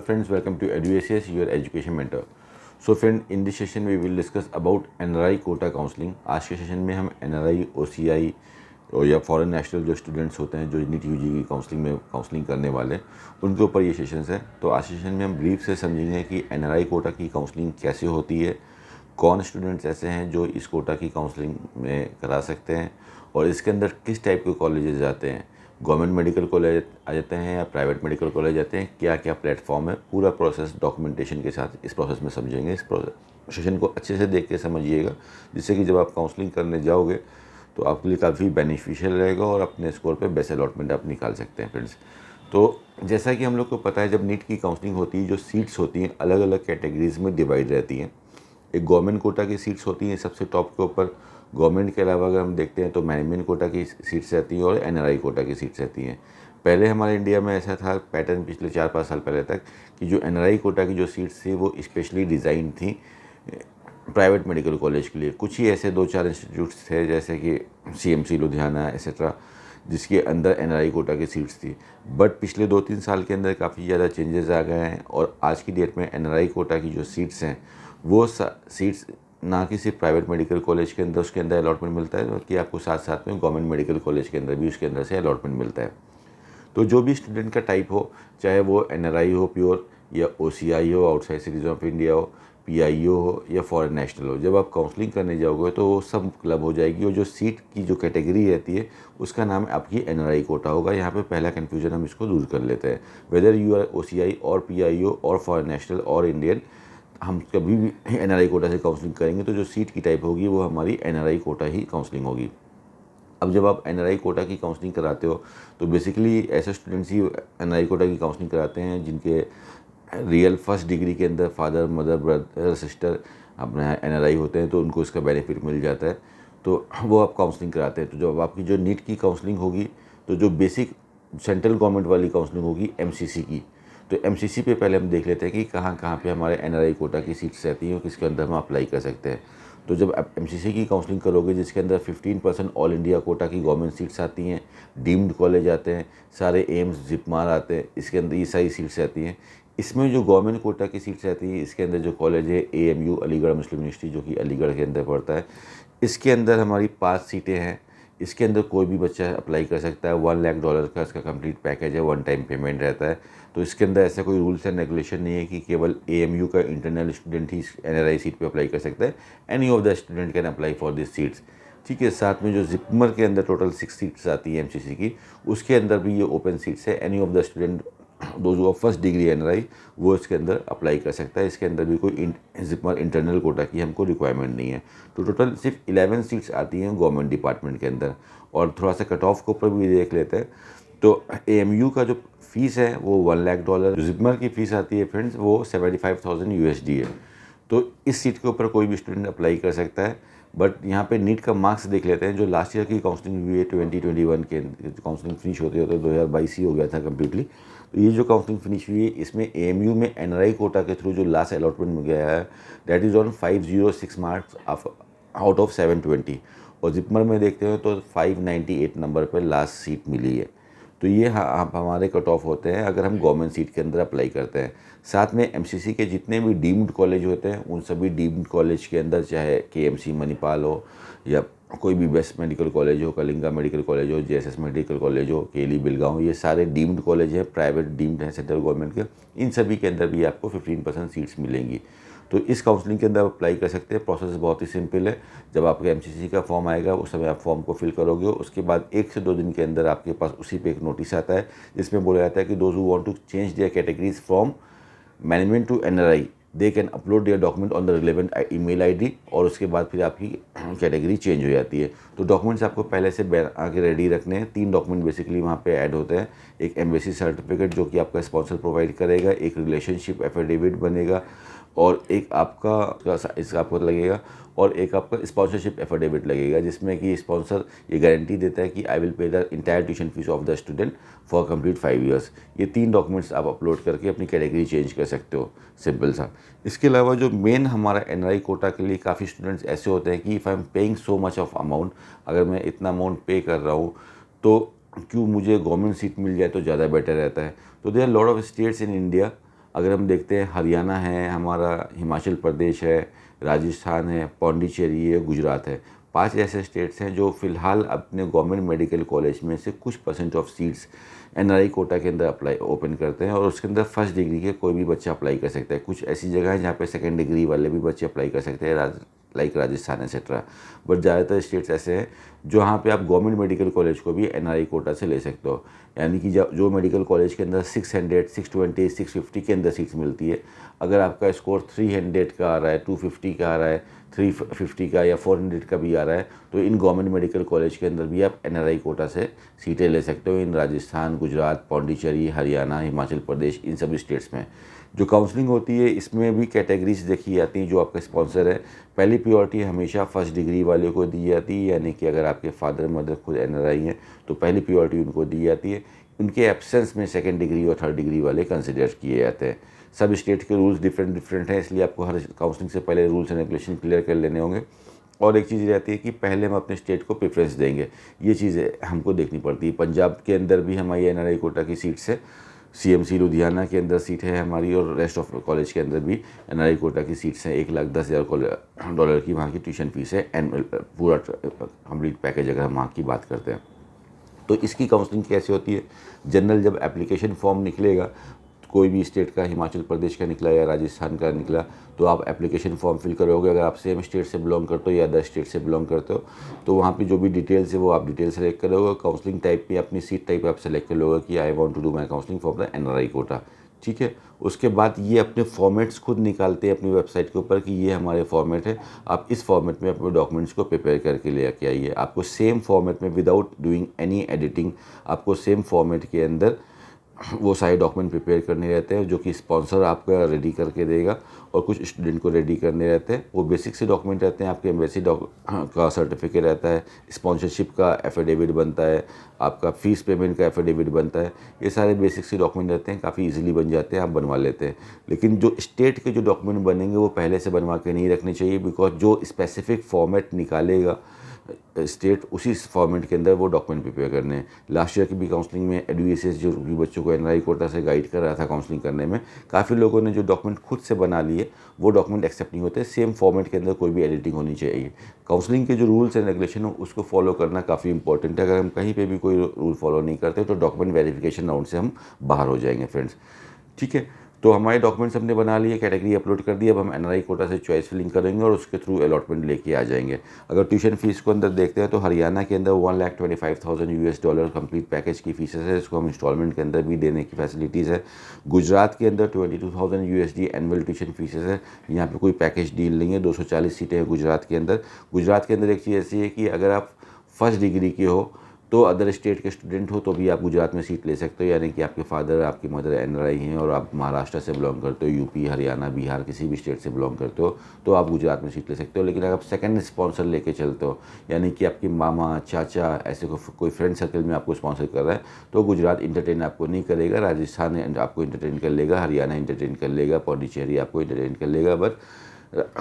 friends, welcome to EduACS, your education mentor. So friend, in this session we will discuss about NRI Kota counselling. आज के session में हम NRI, OCI और या foreign national जो students होते हैं जो नीट यूजी की काउंसलिंग करने वाले, उनके ऊपर ये सेशंस है। तो आज सेशन में हम ब्रीफ से समझेंगे कि NRI कोटा की काउंसलिंग कैसे होती है, कौन स्टूडेंट्स ऐसे हैं जो इस कोटा की काउंसलिंग में करा सकते हैं और इसके अंदर किस टाइप के कॉलेजेस जाते हैं, गवर्नमेंट मेडिकल कॉलेज आ जाते हैं या प्राइवेट मेडिकल कॉलेज जाते हैं, क्या क्या प्लेटफॉर्म है, पूरा प्रोसेस डॉक्यूमेंटेशन के साथ इस प्रोसेस में समझेंगे। इस सेशन को अच्छे से देख के समझिएगा, जिससे कि जब आप काउंसलिंग करने जाओगे तो आपके लिए काफ़ी बेनिफिशियल रहेगा और अपने स्कोर पे बेस्ट अलॉटमेंट आप निकाल सकते हैं फ्रेंड्स। तो जैसा कि हम लोग को पता है, जब नीट की काउंसलिंग होती है, जो सीट्स होती हैं अलग अलग कैटेगरीज में डिवाइड रहती हैं। एक गवर्नमेंट कोटा की सीट्स होती हैं सबसे टॉप के ऊपर। गवर्नमेंट के अलावा अगर हम देखते हैं तो मैनेजमेंट कोटा की सीट्स रहती हैं और NRI कोटा की सीट्स रहती हैं। पहले हमारे इंडिया में ऐसा था पैटर्न पिछले 4-5 साल पहले तक कि जो NRI कोटा की जो सीट्स थी वो स्पेशली डिज़ाइन थी प्राइवेट मेडिकल कॉलेज के लिए। कुछ ही ऐसे 2-4 इंस्टीट्यूट्स थे जैसे कि CMC लुधियाना एसेट्रा, जिसके अंदर NRI कोटा की सीट्स थी। बट पिछले 2-3 साल के अंदर काफ़ी ज़्यादा चेंजेस आ गए हैं और आज की डेट में NRI कोटा की जो सीट्स हैं वो सीट्स ना कि सिर्फ प्राइवेट मेडिकल कॉलेज के अंदर उसके अंदर अलॉटमेंट मिलता है, बल्कि आपको साथ साथ में गवर्नमेंट मेडिकल कॉलेज के अंदर भी उसके अंदर से अलॉटमेंट मिलता है। तो जो भी स्टूडेंट का टाइप हो, चाहे वो NRI हो प्योर या OCI हो, आउटसाइड सिटीजन ऑफ इंडिया हो, PIO हो या फॉरेन नेशनल हो, जब आप काउंसलिंग करने जाओगे तो वो सब क्लब हो जाएगी और जो सीट की जो कैटेगरी रहती है उसका नाम आपकी NRI कोटा होगा। यहाँ पे पहला कन्फ्यूजन हम इसको दूर कर लेते हैं। वेदर यू आर OCI और PIO और फॉरेन नेशनल और इंडियन, हम कभी भी NRI कोटा से काउंसलिंग करेंगे तो जो सीट की टाइप होगी वो हमारी NRI कोटा ही काउंसलिंग होगी। अब जब आप NRI कोटा की काउंसलिंग कराते हो तो बेसिकली ऐसे स्टूडेंट्स ही NRI कोटा की काउंसलिंग कराते हैं जिनके रियल फर्स्ट डिग्री के अंदर फादर मदर ब्रदर सिस्टर अपना NRI होते हैं, तो उनको इसका बेनिफिट मिल जाता है, तो वो आप काउंसलिंग कराते हैं। तो जब आपकी जो नीट की काउंसलिंग होगी तो जो बेसिक सेंट्रल गवर्नमेंट वाली काउंसलिंग होगी MCC की, तो MCC पे पहले हम देख लेते हैं कि कहाँ कहाँ पे हमारे NRI कोटा की सीट्स रहती हैं और किसके अंदर हम अप्लाई कर सकते हैं। तो जब आप MCC की काउंसलिंग करोगे जिसके अंदर 15% ऑल इंडिया कोटा की गवर्नमेंट सीट्स आती हैं, डीम्ड कॉलेज आते हैं, सारे एम्स जिपमार आते हैं, इसके अंदर ये सारी सीट्स आती हैं। इसमें जो गवर्नमेंट कोटा की सीट्स रहती हैं इसके अंदर जो कॉलेज है AMU अलीगढ़ मुस्लिम यूनिवर्सिटी, जो कि अलीगढ़ के अंदर पड़ता है, इसके अंदर हमारी 5 सीटें हैं। इसके अंदर कोई भी बच्चा अप्लाई कर सकता है। $1 लाख का इसका कंप्लीट पैकेज है, वन टाइम पेमेंट रहता है। तो इसके अंदर ऐसा कोई रूल्स एंड रेगुलेशन नहीं है कि केवल AMU का इंटरनल स्टूडेंट ही NRI सीट पे अप्लाई कर सकता है। Any of the student can apply for this seats. ठीक है, साथ में जो जिपमर के अंदर टोटल 6 सीट्स आती है MCC की, उसके अंदर भी ये ओपन सीट्स है। Any of the student those of first degree NRI वो इसके अंदर अप्लाई कर सकता है। इसके अंदर भी कोई जिपमर इंटरनल कोटा की हमको रिक्वायरमेंट नहीं है। तो टोटल सिर्फ 11 सीट्स आती हैं गवर्नमेंट डिपार्टमेंट के अंदर। और थोड़ा सा कट ऑफ के ऊपर भी देख लेते हैं तो AMU का जो फीस है वो $1 लाख, जिपमर की फ़ीस आती है फ्रेंड्स वो 75,000 USD है। तो इस सीट के ऊपर कोई भी स्टूडेंट अप्लाई कर सकता है। बट यहाँ पे नीट का मार्क्स देख लेते हैं। जो लास्ट ईयर की काउंसलिंग हुई है 2021 के काउंसलिंग फिनिश होते होते 2022 ही हो गया था कम्प्लीटली। तो ये जो काउंसलिंग फिनिश हुई है इसमें AMU में NRI कोटा के थ्रू जो लास्ट अलॉटमेंट मिल गया है that is on 506 marks out of 720, और जिपमर में देखते हो तो 598 नंबर पर लास्ट सीट मिली है। तो ये हमारे कट ऑफ होते हैं अगर हम गवर्नमेंट सीट के अंदर अप्लाई करते हैं। साथ में MCC के जितने भी डीम्ड कॉलेज होते हैं उन सभी डीम्ड कॉलेज के अंदर, चाहे KMC मणिपाल हो या कोई भी बेस्ट मेडिकल कॉलेज हो, कलिंगा मेडिकल कॉलेज हो, JSS मेडिकल कॉलेज हो, केली बिलगांव, ये सारे डीम्ड कॉलेज हैं, प्राइवेट डीम्ड हैं सेंट्रल गवर्नमेंट के। इन सभी के अंदर भी आपको 15% सीट्स मिलेंगी। तो इस काउंसलिंग के अंदर आप अप्लाई कर सकते हैं। प्रोसेस बहुत ही सिंपल है। जब आपका MCC का फॉर्म आएगा उस समय आप फॉर्म को फिल करोगे, उसके बाद 1 से 2 दिन के अंदर आपके पास उसी पे एक नोटिस आता है जिसमें बोला जाता है कि those who want to change their categories from management to NRI they can upload their document on the relevant email ID, और उसके बाद फिर आपकी कैटेगरी चेंज हो जाती है। तो डॉक्यूमेंट्स आपको पहले से आके रेडी रखने हैं। 3 डॉक्यूमेंट बेसिकली वहाँ पे ऐड होते हैं। एक एम्बेसी सर्टिफिकेट जो कि आपका स्पॉन्सर प्रोवाइड करेगा, एक रिलेशनशिप एफिडेविट बनेगा, और एक आपका इसका आपको लगेगा, और एक आपका स्पॉन्सरशिप एफिडेविट लगेगा जिसमें कि स्पॉन्सर ये गारंटी देता है कि I will pay the entire tuition fees of the student for complete 5 years. ये 3 डॉक्यूमेंट्स आप अपलोड करके अपनी कैटेगरी चेंज कर सकते हो, सिंपल सा। इसके अलावा जो मेन हमारा NRI कोटा के लिए काफ़ी स्टूडेंट्स ऐसे होते हैं कि if I am paying so much of amount, अगर मैं इतना अमाउंट पे कर रहा हूँ तो क्यों मुझे गवर्नमेंट सीट मिल जाए तो ज़्यादा बेटर रहता है। तो there are lot of states in India अगर हम देखते हैं हरियाणा है हमारा, हिमाचल प्रदेश है, राजस्थान है, पौंडीचेरी है, गुजरात है। 5 ऐसे स्टेट्स हैं जो फ़िलहाल अपने गवर्नमेंट मेडिकल कॉलेज में से कुछ percent of seats NRI quota के अंदर अप्लाई ओपन करते हैं और उसके अंदर फर्स्ट डिग्री के कोई भी बच्चा अप्लाई कर सकता है। कुछ ऐसी जगह है जहाँ पे सेकंड डिग्री वाले भी बच्चे अप्लाई कर सकते हैं, लाइक राजस्थान एक्सेट्रा। बट ज़्यादातर स्टेट्स ऐसे हैं जहाँ पे आप गवर्नमेंट मेडिकल कॉलेज को भी एनआरआई कोटा से ले सकते हो। यानी कि जो मेडिकल कॉलेज के अंदर 600, 620, 650 के अंदर सीट्स मिलती है, अगर आपका स्कोर 300 का आ रहा है, 250 का आ रहा है, 350 का या 400 का भी आ रहा है, तो इन गवर्नमेंट मेडिकल कॉलेज के अंदर भी आप एनआरआई कोटा से सीटें ले सकते हो इन राजस्थान, गुजरात, पौंडीचेरी, हरियाणा, हिमाचल प्रदेश, इन सभी स्टेट्स में। जो काउंसलिंग होती है इसमें भी कैटेगरीज देखी जाती हैं जो आपका स्पॉन्सर है। पहली प्रायोरिटी हमेशा फर्स्ट डिग्री वाले को दी जाती है, यानी कि अगर आपके फादर मदर खुद एनआरआई हैं तो पहली प्रायोरिटी उनको दी जाती है। उनके एब्सेंस में सेकंड डिग्री और थर्ड डिग्री वाले कंसिडर किए जाते हैं। सब स्टेट के रूल्स डिफरेंट हैं, इसलिए आपको हर काउंसलिंग से पहले रूल्स एंड रेगुलेशन क्लियर कर लेने होंगे। और एक चीज़ रहती है कि पहले हम अपने स्टेट को प्रेफरेंस देंगे, ये चीज़ें हमको देखनी पड़ती है। पंजाब के अंदर भी हमारी एनआरआई कोटा की सीट्स है, सीएमसी लुधियाना के अंदर सीट है हमारी, और रेस्ट ऑफ कॉलेज के अंदर भी एनआरआई कोटा की सीट्स हैं। $1,10,000 की वहाँ की ट्यूशन फीस है, एनुअल पूरा कंप्लीट पैकेज अगर हम वहाँ की बात करते हैं। तो इसकी काउंसलिंग कैसे होती है? जनरल जब एप्लीकेशन फॉर्म निकलेगा, कोई भी स्टेट का, हिमाचल प्रदेश का निकला या राजस्थान का निकला, तो आप एप्लीकेशन फॉर्म फिल करोगे। अगर आप सेम स्टेट से बिलोंग करते हो या अदर स्टेट से बिलोंग करते हो तो वहाँ पे जो भी डिटेल्स है वो आप डिटेल सेलेक्ट करोगे। काउंसलिंग टाइप पे अपनी सीट टाइप आप सेलेक्ट कर लोगे कि I want to do my counselling for the NRI quota, ठीक है। उसके बाद ये अपने फॉर्मेट्स खुद निकालते हैं अपनी वेबसाइट के ऊपर कि ये हमारे फॉर्मेट है, आप इस फॉर्मेट में अपने डॉक्यूमेंट्स को प्रिपेयर करके ले आके आइए। आपको सेम फॉर्मेट में विदाउट डूइंग एनी एडिटिंग, आपको सेम फॉर्मेट के अंदर वो सारे डॉक्यूमेंट प्रिपेयर करने रहते हैं जो कि स्पॉन्सर आपका रेडी करके देगा, और कुछ स्टूडेंट को रेडी करने रहते हैं। वो बेसिक से डॉक्यूमेंट रहते हैं, आपके एम्बेसी का सर्टिफिकेट रहता है, स्पॉन्सरशिप का एफिडेविट बनता है, आपका फ़ीस पेमेंट का एफिडेविट बनता है। ये सारे बेसिक से डॉक्यूमेंट रहते हैं, काफ़ी इजीली बन जाते हैं, आप बनवा लेते हैं। लेकिन जो स्टेट के जो डॉक्यूमेंट बनेंगे वो पहले से बनवा के नहीं रखने चाहिए, बिकॉज जो स्पेसिफिक फॉर्मेट निकालेगा स्टेट, उसी फॉर्मेट के अंदर वो डॉक्यूमेंट प्रिपेयर करने हैं। लास्ट ईयर की भी काउंसलिंग में एडुएसिस जो भी बच्चों को एनआरआई कोटा से गाइड कर रहा था काउंसलिंग करने में, काफ़ी लोगों ने जो डॉक्यूमेंट खुद से बना लिए वो डॉक्यूमेंट एक्सेप्ट नहीं होते। सेम फॉर्मेट के अंदर कोई भी एडिटिंग होनी चाहिए। काउंसलिंग के जो रूल्स एंड रेगुलेशन हो उसको फॉलो करना काफ़ी इंपॉर्टेंट है। अगर हम कहीं पर भी कोई रूल फॉलो नहीं करते तो डॉक्यूमेंट वेरिफिकेशन राउंड से हम बाहर हो जाएंगे फ्रेंड्स, ठीक है। तो हमारे डॉक्यूमेंट्स हमने बना लिए, कैटेगरी अपलोड कर दी। अब हम एनआरआई कोटा से चॉइस फिलिंग करेंगे और उसके थ्रू अलॉटमेंट लेके आ जाएंगे। अगर ट्यूशन फीस को अंदर देखते हैं तो हरियाणा के अंदर $1,25,000 कंप्लीट पैकेज की फीसेस है, इसको हम इंस्टॉलमेंट के अंदर भी देने की फैसिलिटीज़ है। गुजरात के अंदर $22,000 एनुअल ट्यूशन फीसेस है। यहाँ पे कोई पैकेज डील नहीं है। 240 सीटें हैं गुजरात के अंदर। गुजरात के अंदर एक चीज़ ऐसी है कि अगर आप फर्स्ट डिग्री के हो तो अदर स्टेट के स्टूडेंट हो तो भी आप गुजरात में सीट ले सकते हो, यानी कि आपके फादर आपकी मदर एनआरआई हैं और आप महाराष्ट्र से बिलोंग करते हो, यूपी, हरियाणा, बिहार किसी भी स्टेट से बिलोंग करते हो तो आप गुजरात में सीट ले सकते हो। लेकिन अगर आप सेकंड स्पॉन्सर लेके चलते हो, यानी कि आपके मामा, चाचा, ऐसे कोई फ्रेंड सर्कल में आपको स्पॉन्सर कर रहा है, तो गुजरात इंटरटेन आपको नहीं करेगा, राजस्थान आपको इंटरटेन कर लेगा, हरियाणा इंटरटेन कर लेगा, पौंडीचेरी आपको इंटरटेन कर लेगा, बट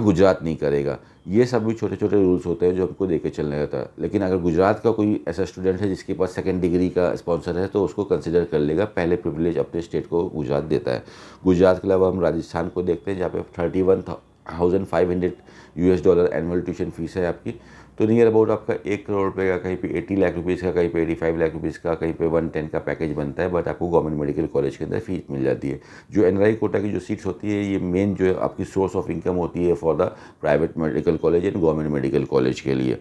गुजरात नहीं करेगा। ये सब भी छोटे छोटे रूल्स होते हैं जो हमको देके चलना रहता है। लेकिन अगर गुजरात का कोई ऐसा स्टूडेंट है जिसके पास सेकंड डिग्री का स्पॉन्सर है तो उसको कंसिडर कर लेगा, पहले प्रिविलेज अपने स्टेट को गुजरात देता है। गुजरात के अलावा हम राजस्थान को देखते हैं जहाँ पे $31,500 एनुअल ट्यूशन फीस है आपकी। तो नियर अबाउट आपका 1 करोड़ रुपये का, कहीं पे 80 लाख रुपीज़ का, कहीं पे 85 लाख रुपीज़ का, कहीं पे 110 का पैकेज बनता है। बट आपको गवर्नमेंट मेडिकल कॉलेज के अंदर फीस मिल जाती है। जो एनआरआई कोटा की जो सीट्स होती है ये मेन जो है आपकी सोर्स ऑफ इनकम होती है for the private medical college and government medical college के लिए।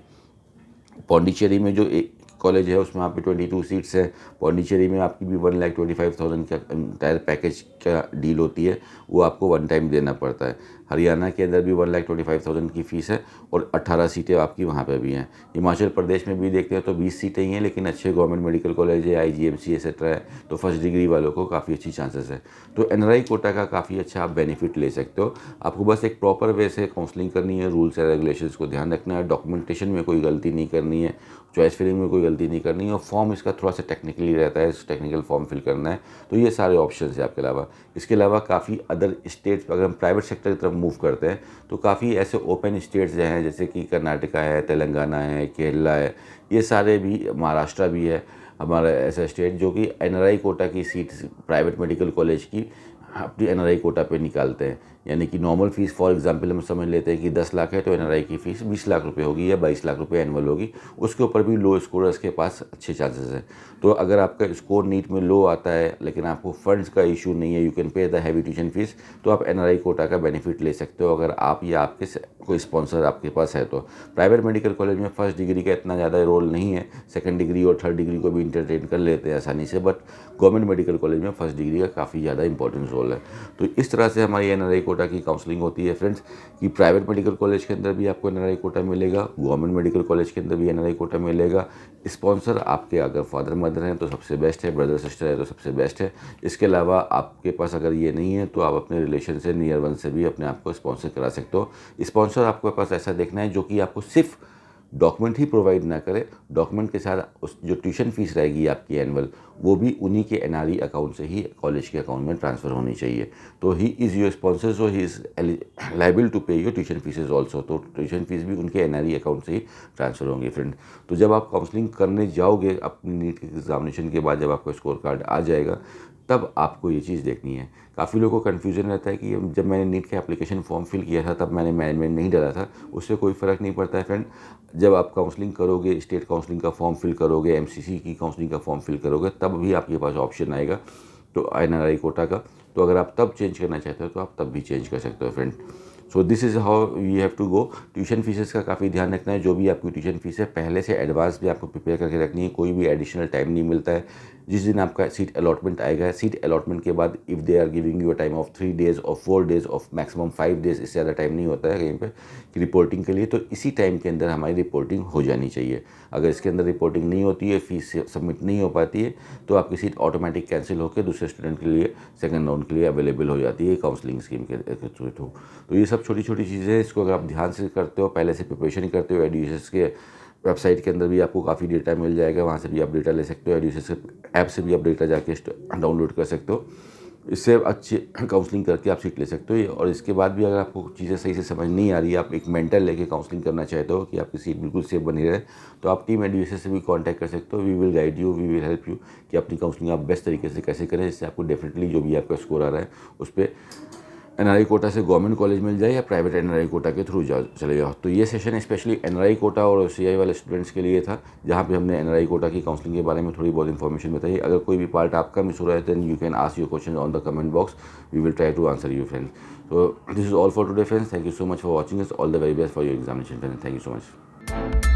पौंडीचेरी में जो एक कॉलेज है उसमें आप पे 22 सीट्स हैं। पौंडीचेरी में आपकी भी 1,25,000 का इंटायर पैकेज का डील होती है, वो आपको वन टाइम देना पड़ता है। हरियाणा के अंदर भी 1,25,000 की फ़ीस है और 18 सीटें आपकी वहाँ पे भी हैं। हिमाचल प्रदेश में भी देखते हैं तो 20 सीटें ही हैं, लेकिन अच्छे गवर्नमेंट मेडिकल कॉलेज है, आईजीएमसी एक्सेट्रा है, तो फर्स्ट डिग्री वालों को काफ़ी अच्छी चांसेस है। तो एनआरआई कोटा का काफ़ी अच्छा आप बेनिफिट ले सकते हो। आपको बस एक प्रॉपर वे से काउंसलिंग करनी है, रूल्स एंड रेगुलेशंस को ध्यान रखना है, डॉक्यूमेंटेशन में कोई गलती नहीं करनी है, चॉइस फिलिंग में कोई गलती नहीं करनी है, और फॉर्म इसका थोड़ा सा टेक्निकली रहता है, टेक्निकल फॉर्म फिल करना है। तो ये सारे ऑप्शन है आपके अलावा। इसके अलावा काफ़ी अदर स्टेट्स पर अगर हम प्राइवेट सेक्टर की तरफ मूव करते हैं तो काफ़ी ऐसे ओपन स्टेट्स हैं जैसे कि कर्नाटका है, तेलंगाना है, केरला है, ये सारे भी, महाराष्ट्र भी है हमारा ऐसा स्टेट जो कि एनआरआई कोटा की सीट प्राइवेट मेडिकल कॉलेज की अपनी एनआरआई कोटा पे निकालते हैं। यानी कि नॉर्मल फ़ीस फॉर एग्जांपल हम समझ लेते हैं कि 10 लाख है तो एनआरआई की फ़ीस 20 लाख रुपए होगी या 22 लाख रुपए एनुअल होगी। उसके ऊपर भी लो स्कोरर्स के पास अच्छे चांसेस हैं। तो अगर आपका स्कोर नीट में लो आता है लेकिन आपको फंड्स का इशू नहीं है, you can pay the heavy tuition fees, तो आप एनआरआई कोटा का बेनिफिट ले सकते हो अगर आप या आपके कोई स्पॉन्सर आपके पास है तो। प्राइवेट मेडिकल कॉलेज में फर्स्ट डिग्री का इतना ज़्यादा रोल नहीं है, सेकंड डिग्री और थर्ड डिग्री को भी इंटरटेन कर लेते हैं आसानी से, बट गवर्नमेंट मेडिकल कॉलेज में फर्स्ट डिग्री का काफ़ी ज़्यादा इंपॉर्टेंस रोल है। तो इस तरह से हमारी एनआरआई कोटा की काउंसलिंग होती है फ्रेंड्स, कि प्राइवेट मेडिकल कॉलेज के अंदर भी आपको एनआरआई कोटा मिलेगा, गवर्नमेंट मेडिकल कॉलेज के अंदर भी एनआरआई कोटा मिलेगा। स्पॉन्सर आपके अगर फादर मदर हैं तो सबसे बेस्ट है, ब्रदर सिस्टर है तो सबसे बेस्ट है। इसके अलावा आपके पास अगर ये नहीं है तो आप अपने रिलेशन से, नियर वन से भी अपने आप को स्पॉन्सर करा सकते हो। स्पॉन्सर आपके पास ऐसा देखना है जो कि आपको सिर्फ डॉक्यूमेंट ही प्रोवाइड ना करे, डॉक्यूमेंट के साथ उस जो ट्यूशन फीस रहेगी आपकी एनुअल, वो भी उन्हीं के एनआरई अकाउंट से ही कॉलेज के अकाउंट में ट्रांसफ़र होनी चाहिए। तो he is your sponsor, so he is liable to pay your tuition fees also. तो ट्यूशन फीस भी उनके एनआरई अकाउंट से ही ट्रांसफ़र होंगे फ्रेंड। तो जब आप काउंसलिंग करने जाओगे अपनी नीट के एग्जामिनेशन के बाद, जब आपका स्कोर कार्ड आ जाएगा, तब आपको ये चीज़ देखनी है। काफ़ी लोगों को कन्फ्यूज़न रहता है कि जब मैंने नीट का एप्लीकेशन फॉर्म फिल किया था तब मैंने मैनेजमेंट नहीं डाला था, उससे कोई फ़र्क नहीं पड़ता है फ्रेंड। जब आप काउंसलिंग करोगे, स्टेट काउंसलिंग का फॉर्म फिल करोगे, एमसीसी की काउंसलिंग का फॉर्म फिल करोगे, तब भी आपके पास ऑप्शन आएगा तो एनआरआई कोटा का। तो अगर आप तब चेंज करना चाहते हो तो आप तब भी चेंज कर सकते हो friend. So this is how we have to go. Tuition fees का काफ़ी ध्यान रखना है। जो भी आपकी ट्यूशन फीस है पहले से एडवांस भी आपको प्रिपेयर करके रखनी है। कोई भी एडिशनल टाइम नहीं मिलता है। जिस दिन आपका सीट अलॉटमेंट आएगा, सीट अलॉटमेंट के बाद if they are giving you a time of 3 days और 4 डेज़ ऑफ मैक्सिमम 5 डेज़, इससे ज़्यादा टाइम नहीं होता है कहीं पे कि रिपोर्टिंग के लिए, तो इसी टाइम के अंदर हमारी रिपोर्टिंग हो जानी चाहिए। अगर इसके अंदर रिपोर्टिंग नहीं होती है, फीस सबमिट नहीं हो पाती है, तो आपकी सीट ऑटोमेटिक कैंसिल होकर दूसरे स्टूडेंट के लिए सेकंड राउंड के लिए अवेलेबल हो जाती है काउंसलिंग स्कीम के थ्रू। तो ये सब छोटी छोटी चीज़ें हैं, इसको अगर आप ध्यान से करते हो, पहले से प्रिपरेशन करते हो, एडुकेशंस के वेबसाइट के अंदर भी आपको काफ़ी डेटा मिल जाएगा, वहाँ से भी आप डेटा ले सकते हो, एडुकेशंस के ऐप से भी आप डेटा जाके डाउनलोड कर सकते हो। इससे अच्छी काउंसलिंग करके आप सीट ले सकते हो। और इसके बाद भी अगर आपको चीज़ें सही से समझ नहीं आ रही है, आप एक मेंटर लेके काउंसलिंग करना चाहते हो कि आपकी सीट बिल्कुल सेफ बनी रहे, तो आप टीम एडुकेशन से भी कांटेक्ट कर सकते हो। We will guide you, we will help you कि अपनी काउंसलिंग आप बेस्ट तरीके से कैसे करें, जिससे आपको डेफिनेटली जो भी आपका स्कोर आ रहा है उस पर एनआरआई कोटा से गवर्नमेंट कॉलेज मिल जाए या प्राइवेट एनआरआई कोटा के थ्रू चले जाओ। तो ये सेशन स्पेशली एनआरआई कोटा और सीआई वाले स्टूडेंट्स के लिए था, जहाँ पे हमने एनआरआई कोटा की काउंसलिंग के बारे में थोड़ी बहुत इन्फॉर्मेशन बताई। अगर कोई भी पार्ट आपका मिस हो रहा है then you can ask your question on the comment box, we will try to answer you friends. So this is all for today friends. Thank you so much for watching us. All the very best for your examination friends. Thank you so much.